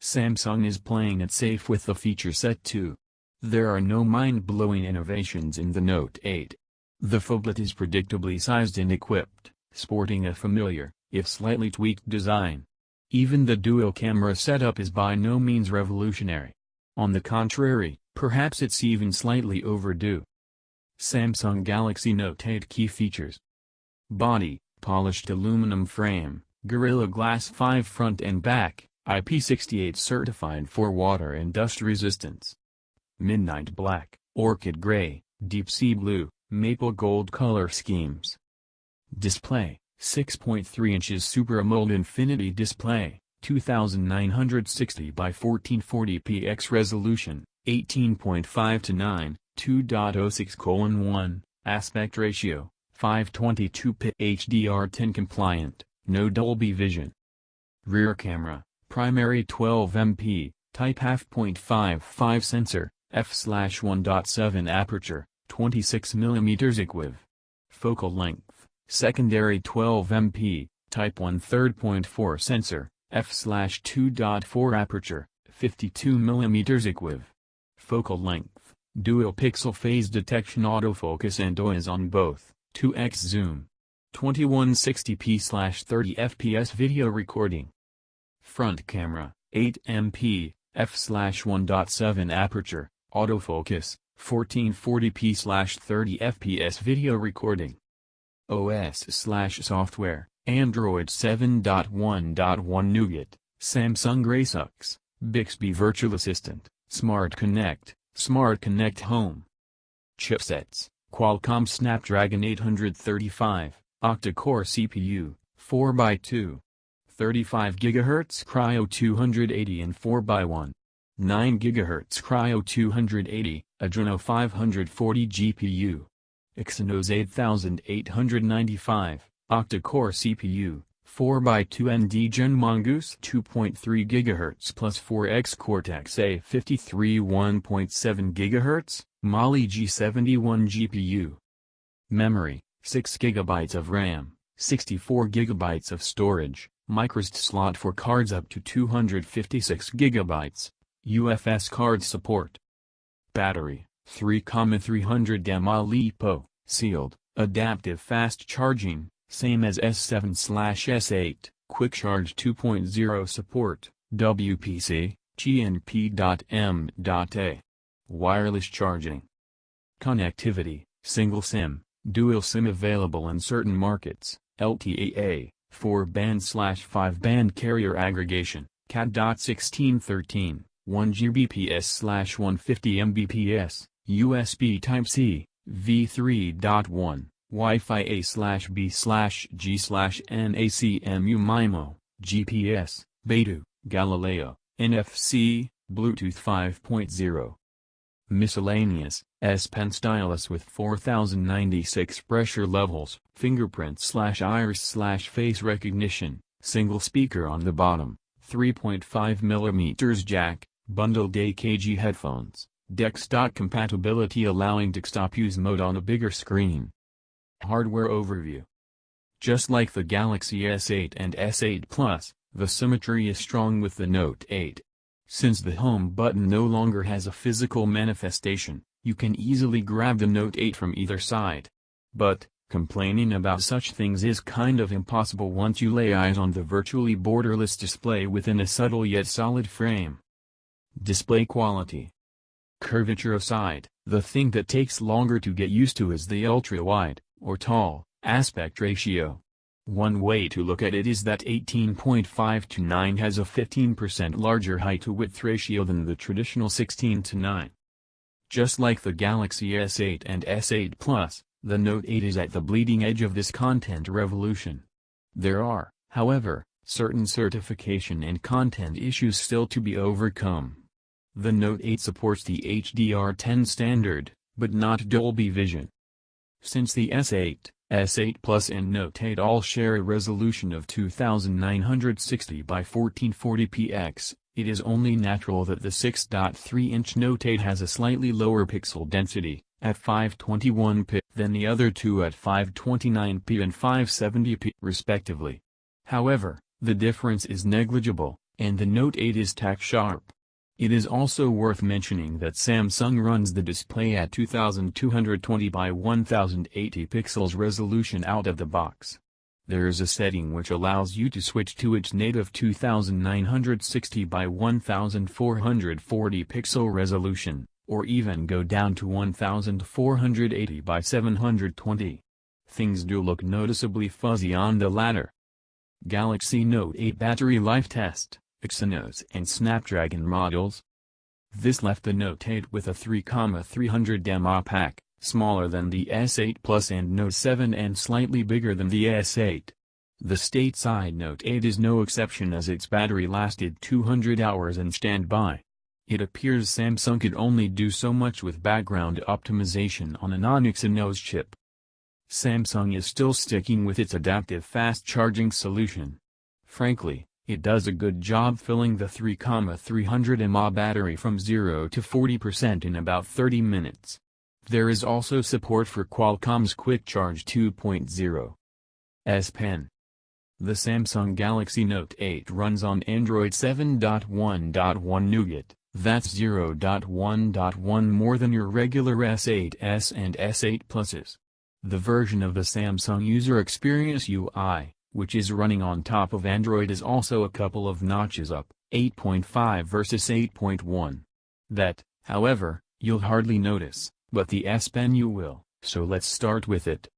Samsung is playing it safe with the feature set too. There are no mind-blowing innovations in the Note 8. The phablet is predictably sized and equipped, sporting a familiar, if slightly tweaked design. Even the dual-camera setup is by no means revolutionary. On the contrary, perhaps it's even slightly overdue. Samsung Galaxy Note 8 key features. Body, polished aluminum frame, Gorilla Glass 5 front and back, IP68 certified for water and dust resistance. Midnight black, orchid gray, deep sea blue, maple gold color schemes. Display, 6.3 inches Super AMOLED Infinity Display, 2960 by 1440 px resolution, 18.5 to 9, 2.06:1, aspect ratio, 522p HDR10 compliant, no Dolby Vision. Rear camera, primary 12MP, type f/.55 sensor, f/1.7 aperture, 26mm equiv. Focal length, secondary 12MP, type 1/3.4 sensor, f/2.4 aperture, 52mm equiv. Focal length, dual pixel phase detection autofocus and OIS on both, 2x zoom. 2160p/30 fps video recording. Front camera, 8MP, f/1.7 aperture, autofocus, 1440p/30 fps video recording. OS/software, Android 7.1.1 Nougat, Samsung Graysux, Bixby Virtual Assistant, Smart Connect Home. Chipsets, Qualcomm Snapdragon 835, octa-core CPU, 4x2. 35 GHz Cryo 280 and 4x1. 9 GHz Cryo 280, Adreno 540 GPU. Exynos 8895, octa-core CPU, 4x2 ND-Gen Mongoose 2.3 GHz plus 4X Cortex-A53 1.7 GHz, Mali G71 GPU. Memory, 6 GB of RAM, 64 GB of storage, microSD slot for cards up to 256 GB, UFS card support. Battery, 3,300 mAh LiPo, sealed, adaptive fast charging, same as S7/S8, Quick Charge 2.0 support, WPC, GNP.M.A. Wireless charging. Connectivity, single SIM, dual SIM available in certain markets, LTE-A, 4-band/5-band carrier aggregation, Cat.1613, 1 Gbps/150 Mbps, USB Type-C, v3.1, Wi-Fi A/B/G/NACMU MIMO, GPS, Beidou, Galileo, NFC, Bluetooth 5.0. Miscellaneous, S Pen stylus with 4096 pressure levels, fingerprint/iris/face recognition, single speaker on the bottom, 3.5mm jack, bundled AKG headphones, desktop compatibility allowing desktop use mode on a bigger screen. Hardware overview. Just like the Galaxy S8 and S8 Plus, the symmetry is strong with the Note 8. Since the home button no longer has a physical manifestation, you can easily grab the Note 8 from either side. But, complaining about such things is kind of impossible once you lay eyes on the virtually borderless display within a subtle yet solid frame. Display quality. Curvature aside, the thing that takes longer to get used to is the ultra-wide, or tall, aspect ratio. One way to look at it is that 18.5 to 9 has a 15% larger height-to-width ratio than the traditional 16 to 9. Just like the Galaxy S8 and S8 Plus, the Note 8 is at the bleeding edge of this content revolution. There are, however, certain certification and content issues still to be overcome. The Note 8 supports the HDR10 standard, but not Dolby Vision. Since the S8, S8 Plus and Note 8 all share a resolution of 2960 by 1440 px, it is only natural that the 6.3-inch Note 8 has a slightly lower pixel density, at 521p, then the other two at 529p and 570p respectively. However, the difference is negligible, and the Note 8 is tack sharp. It is also worth mentioning that Samsung runs the display at 2220 by 1080 pixels resolution out of the box. There is a setting which allows you to switch to its native 2960 by 1440 pixel resolution, or even go down to 1480 by 720. Things do look noticeably fuzzy on the latter. Galaxy Note 8 battery life test, Exynos and Snapdragon models. This left the Note 8 with a 3,300 mAh pack, smaller than the S8 Plus and Note 7 and slightly bigger than the S8. The stateside Note 8 is no exception as its battery lasted 200 hours in standby. It appears Samsung could only do so much with background optimization on a non-Exynos chip. Samsung is still sticking with its adaptive fast charging solution. Frankly, it does a good job filling the 3,300 mAh battery from 0 to 40% in about 30 minutes. There is also support for Qualcomm's Quick Charge 2.0. S Pen. The Samsung Galaxy Note 8 runs on Android 7.1.1 Nougat, that's 0.1.1 more than your regular S8s and S8 Pluses. The version of the Samsung User Experience UI, which is running on top of Android, is also a couple of notches up, 8.5 versus 8.1. That, however, you'll hardly notice, but the S Pen you will, so let's start with it.